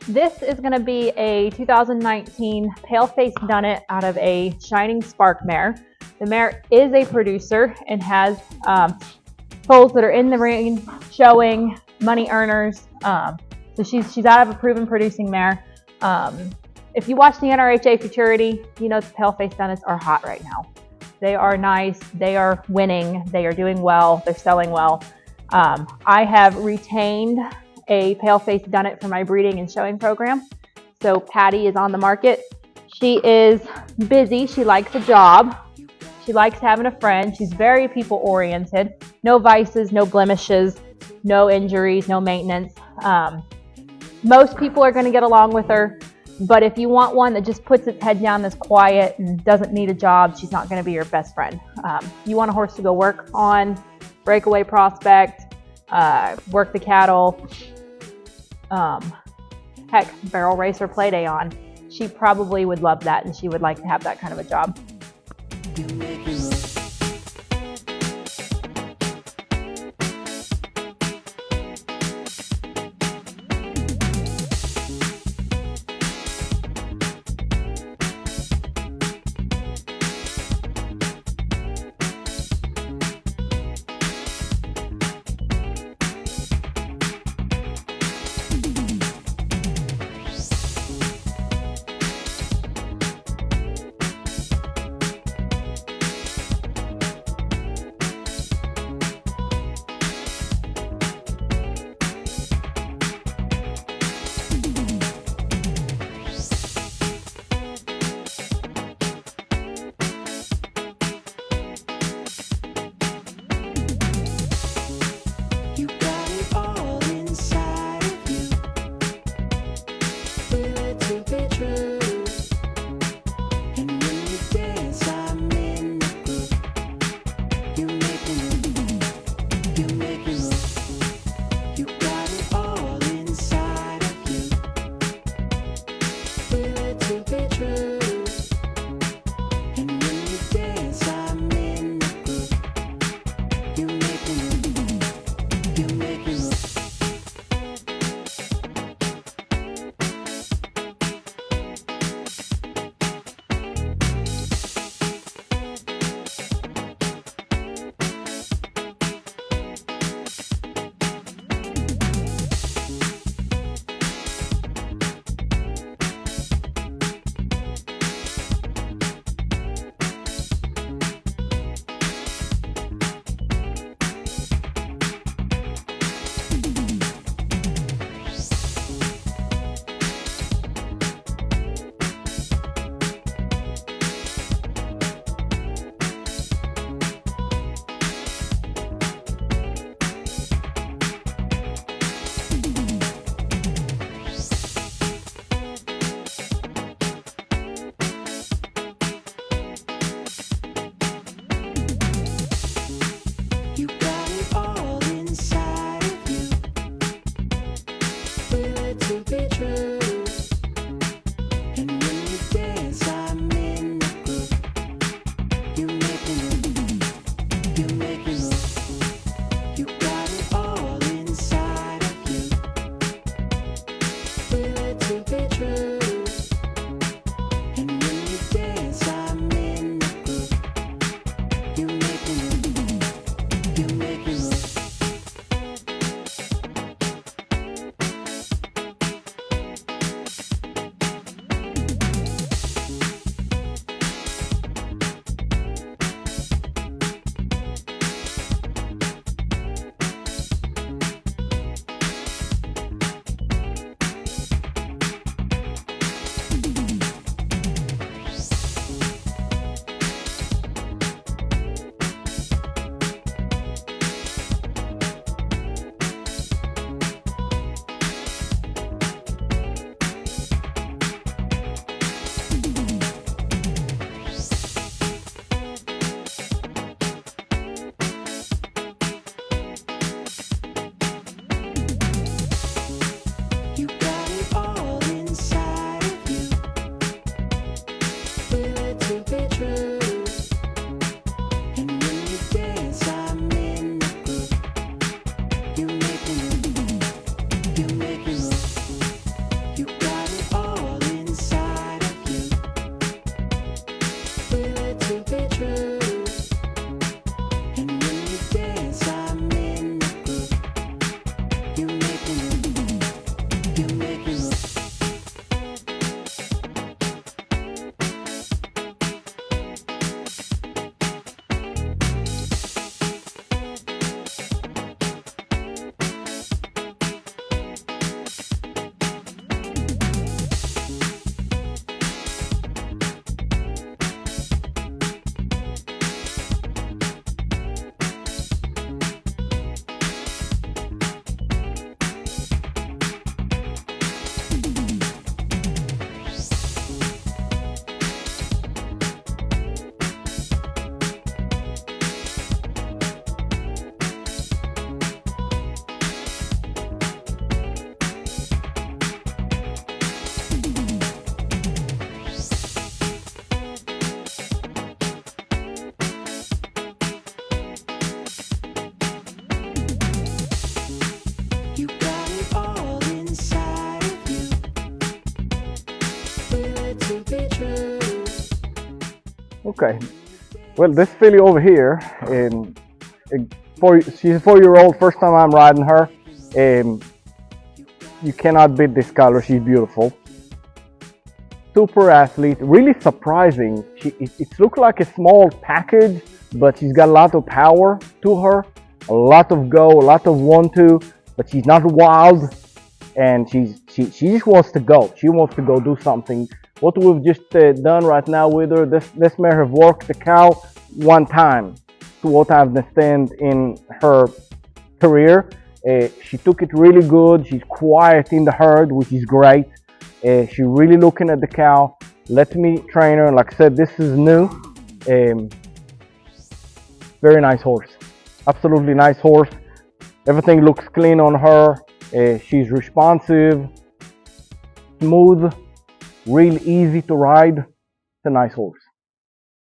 This is going to be a 2019 Pale Face Dunit out of a Shining Spark mare. The mare is a producer and has foals that are in the ring, showing, money earners. So she's out of a proven producing mare. If you watch the NRHA Futurity, you know the Pale Face Dunits are hot right now. They are nice, they are winning, they are doing well, they're selling well. I have retained a Pale Face Dunit for my breeding and showing program. So Patty is on the market. She is busy, she likes a job, she likes having a friend, she's very people oriented, no vices, no blemishes, no injuries, no maintenance. Most people are going to get along with her, but if you want one that just puts its head down, that's quiet and doesn't need a job, she's not going to be your best friend. You want a horse to go work on, breakaway prospect, work the cattle, heck, barrel race or play day on. She probably would love that, and she would like to have that kind of a job. Okay. Well, this filly over here, she's a 4-year-old. First time I'm riding her. You cannot beat this color. She's beautiful. Super athlete. Really surprising. It looks like a small package, but she's got a lot of power to her. A lot of go, a lot of want to, but she's not wild, and she just wants to go. She wants to go do something. What we've just done right now with her, this mare have worked the cow one time, to what I understand in her career. She took it really good. She's quiet in the herd, which is great. She's really looking at the cow. Let me train her. Like I said, this is new. Very nice horse. Absolutely nice horse. Everything looks clean on her. She's responsive, smooth, real easy to ride. It's a nice horse.